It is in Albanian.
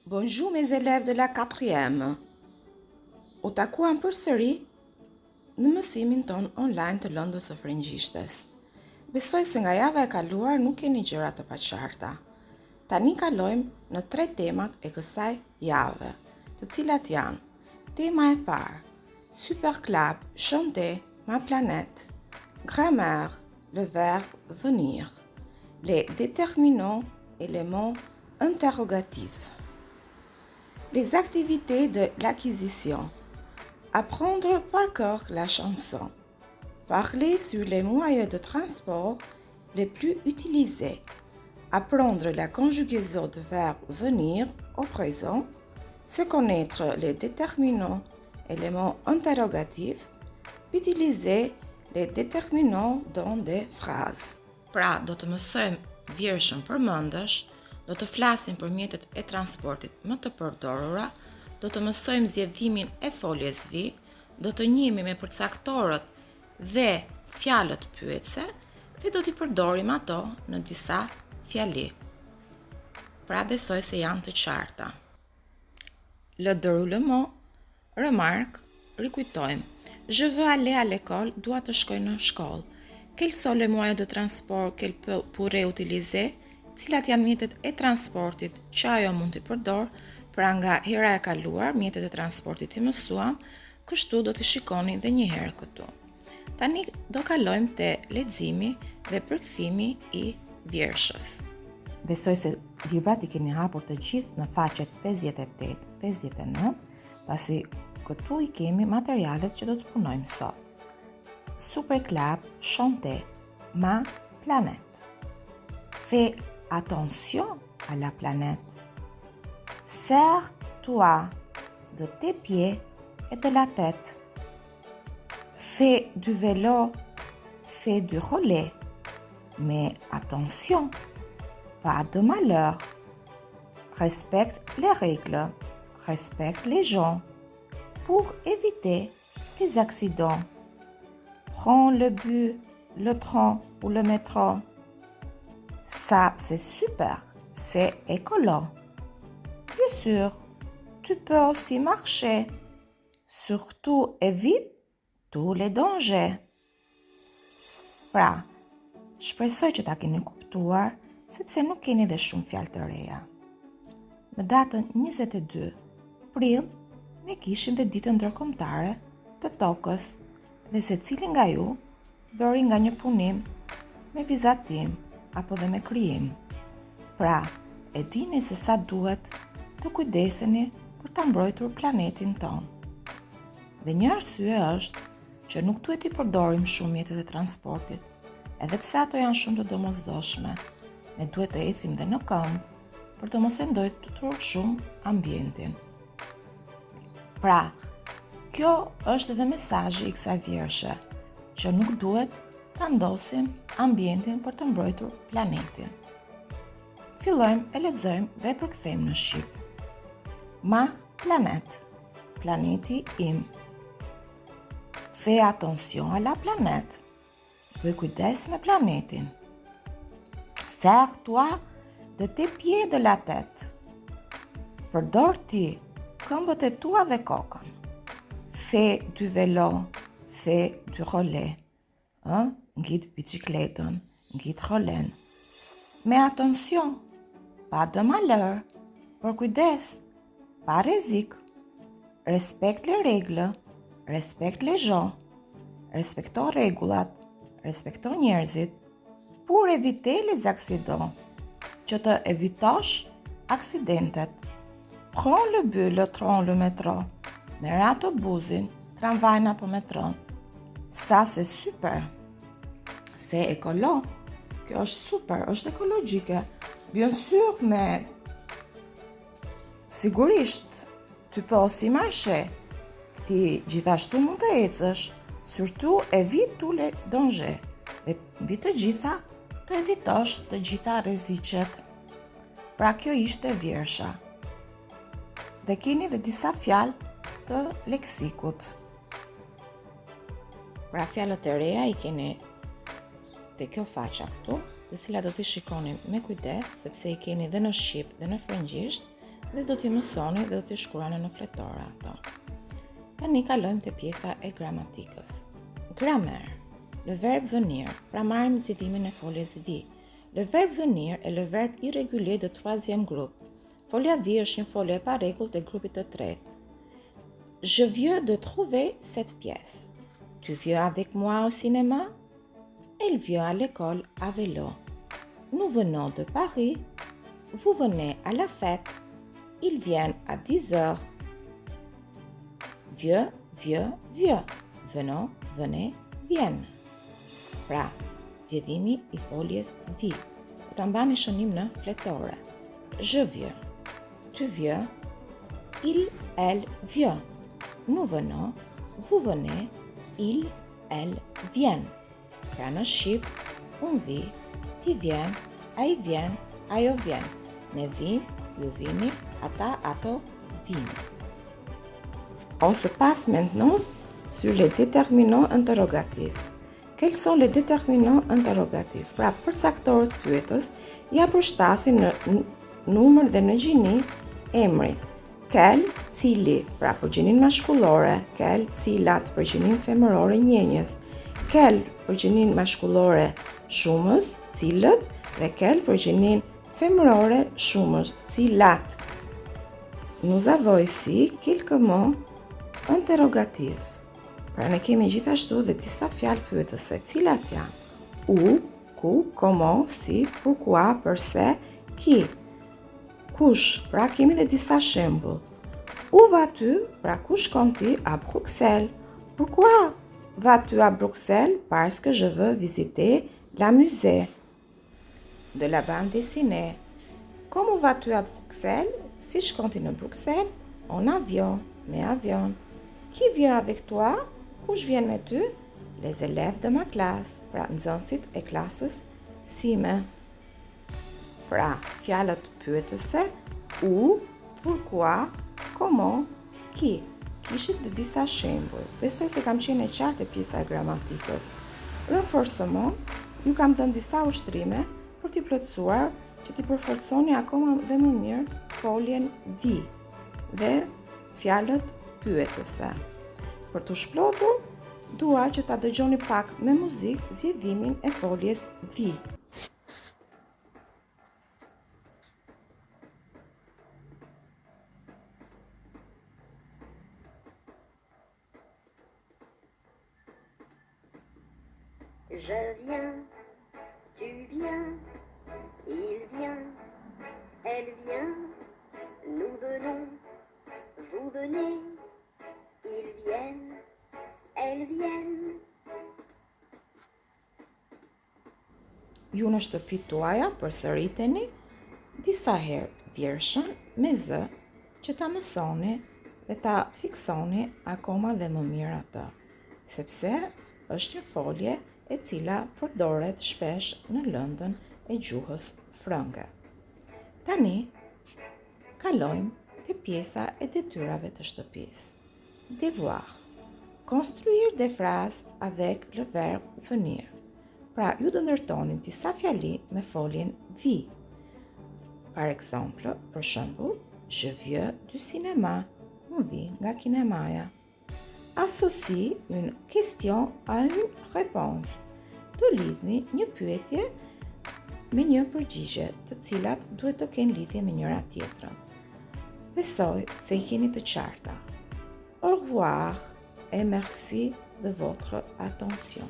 Bonjour mes élèves de la quatrième. U takuam përsëri në mësimin ton online të lëndës së frëngjishtes. Besoj se nga java e kaluar nuk keni gjëra të paqarta. Tani kalojmë në 3 temat e kësaj jave, të cilat janë: tema e parë, super club, chanter, ma planète, grammaire, le verbe venir, les déterminants et les mots interrogatifs. Les activités de l'acquisition. Apprendre par cœur la chanson. Parler sur les moyens de transport les plus utilisés. Apprendre la conjugaison du verbe venir au présent. Se connaître les déterminants et les mots interrogatifs. Utiliser les déterminants dans des phrases. Pra, do të mësojmë vjershën përmendësh, do të flasim për mjetet e transportit më të përdorura, do të mësojmë zgjedhimin e foljes vi, do të njihemi me përcaktorët dhe fjalët pyetse dhe do t'i përdorim ato në disa fjali. Pra besoj se janë të qarta. Le déroulement, remarque, rikujtojmë. Je veux aller à l'école, dua të shkoj në shkollë. Quels sont les moyens de transport qu'elle pourrait utiliser? Cilat janë mjetet e transportit që ajo mund t'i përdor? Pra nga hera e kaluar, mjetet e transportit i mësuam, kështu do t'i shikoni dhe një herë këtu. Tani do kalojmë te leximi dhe përkthimi i vjershës. Besoj se librat i keni hapur të gjithë në faqet 58-59, pasi këtu i kemi materialet që do të punojmë sot. Super club, chanter, ma planète. Fais attention à la planète. Serre-toi de tes pieds et de la tête. Fais du vélo, fais du relais. Mais attention, pas de malheur. Respecte les règles, respecte les gens pour éviter les accidents. Prends le bus, le train ou le métro. Ça, c'est super, c'est écolo. Bien sûr, tu peux aussi marcher. Surtout, évite tous les dangers. Pra, shpresoj që ta keni kuptuar, sepse nuk keni dhe shumë fjalë të reja. Në datën 22 prill, ne kishim dhe ditën ndërkombëtare të tokës, dhe secili nga ju dori nga një punim me vizatim apo dhe me krijim. Pra, e dini se sa duhet të kujdeseni për ta mbrojtur planetin ton. Dhe një arsye është që nuk duhet i përdorim shumë mjetet e transportit, edhe pse ato janë shumë të domosdoshme. Ne duhet të ecim dhe në këmbë për të mos e ndojtur shumë ambientin. Pra, kjo është edhe mesazhi i kësaj vjershe, që nuk duhet ta ndosim ambientin për të mbrojtur planetin. Fillojmë e lexojmë dhe përkthejmë në shqip. Ma planète, planeti im. Fais attention à la planète. Bëj kujdes me planetin. Serre-toi de tes pieds de la tête. Përdor ti këmbët e tua dhe kokën. Fais du vélo, fais du relais. Ngjit bicikletën, ngjit rolen. Mais attention, pas de malheur. Për kujdes, pa rrezik. Respecte les règles, respecte les gens. Respekto rregullat, respekto njerëzit. Pour éviter les accidents, që të evitosh aksidentet. Prends le bus, le train, le métro. Merr autobusin, tramvajin apo metron. Ça, c'est super. C'est écolo. Kjo është super, është ekologjike. Bien sûr, mais sigurisht, tu peux aussi marcher. Ti gjithashtu mund të ecësh, surtout évite tous les dangers. Dhe mbi të gjitha, të evitosh të gjitha rreziqet. Pra kjo ishte vjersha. Dhe keni dhe disa fjalë të leksikut. Pra fjalët e reja i keni te kjo faqe këtu, të cilat do t'i shikoni me kujdes, sepse i keni dhe në shqip dhe në frëngjisht, dhe do t'i mësoni dhe do t'i shkruani në fletore ato. Tani kalojmë te pjesa e gramatikës. Grammaire. Le verbe venir, pra marrim zgjidhimin e foljes vi. Le verbe venir est le verbe irrégulier de troisième groupe. Folja vi është një folje e parregullt e grupit të tretë. Je viens de trouver cette pièce. Tu viens avec moi au cinéma? Elle vient à l'école à vélo. Nous venons de Paris. Vous venez à la fête. Ils viennent à 10 heures. Viens, viens, viens. Venons, venez, viennent. Pra, zgjedhimi i foljes vi. Do ta mbani shënim në fletore. Je viens. Tu viens. Il, elle vient. Nous venons. Vous venez. Il, elle viennent. Pra në shqip, unë vi, ti vjen, ai vjen, ajo vjen. Ne vim, ju vini, ata, ato vini. On se passe maintenant sur les déterminants interrogatifs. Quels sont les déterminants interrogatifs? Pra, përcaktorët pyetës ja përshtasin në numër dhe në gjini emrit. Quel, cili, pra për gjinin mashkullore, quel, cilat për gjinin femërore njenjës, quel për gjinin mashkullore shumës, cilët, dhe quel për gjinin femërore shumës, cilat. Nous avons ici quelques mots interrogatifs. Pra ne kemi gjithashtu dhe disa fjalë pyetëse, cilat janë? Où, ku, comment, si, pourquoi, përse, qui. Kush, pra kemi dhe disa shembull. Où vas-tu? Pra ku shkon ti? À Bruxelles. Pourquoi vas-tu à Bruxelles? Parce que je veux visiter la musée de la bande dessinée. Comment vas-tu à Bruxelles? Si shkon ti në Bruxelles? En avion, me avion. Qui vient avec toi? Kush vjen me ty? Les élèves de ma classe. Pra nxënësit e klasës sime. Pra, fjalët pyetëse, où, pourquoi, comment, qui. Kishit dhe disa shembuj. Besoj se kam qenë e qartë e pjesa e gramatikës. Renforcement, ju kam dhënë disa ushtrime për t'i plotësuar që t'i përforconi akoma dhe më mirë foljen vi dhe fjalët pyetëse. Për t'u shplodhur, dua që ta dëgjoni pak me muzikë zgjedhimin e foljes vi. Je viens, tu viens, il vient, elle vient, nous venons, vous venez, ils viennent, elles viennent. Ju në shtëpitë tuaja përsëriteni disa herë vjershën me zë që ta mësoni dhe ta fiksoni akoma dhe më mirë atë, sepse është një folje e cila përdoret shpesh në lëndën e gjuhës frënge. Tani, kalojmë te pjesa e detyrave të shtëpisë. Devoir. Construire des phrases avec le verbe venir. Pra, ju do ndërtoni disa fjali me foljen vi. Par exemple, për shembull, je viens du cinéma. Unë vi nga kinemaja. Associe une question à une réponse. Të lidhni një pyetje me një përgjigje, të cilat duhet të kenë lidhje me njëra tjetrën. Besoj se I keni të qarta. Au revoir et merci de votre attention.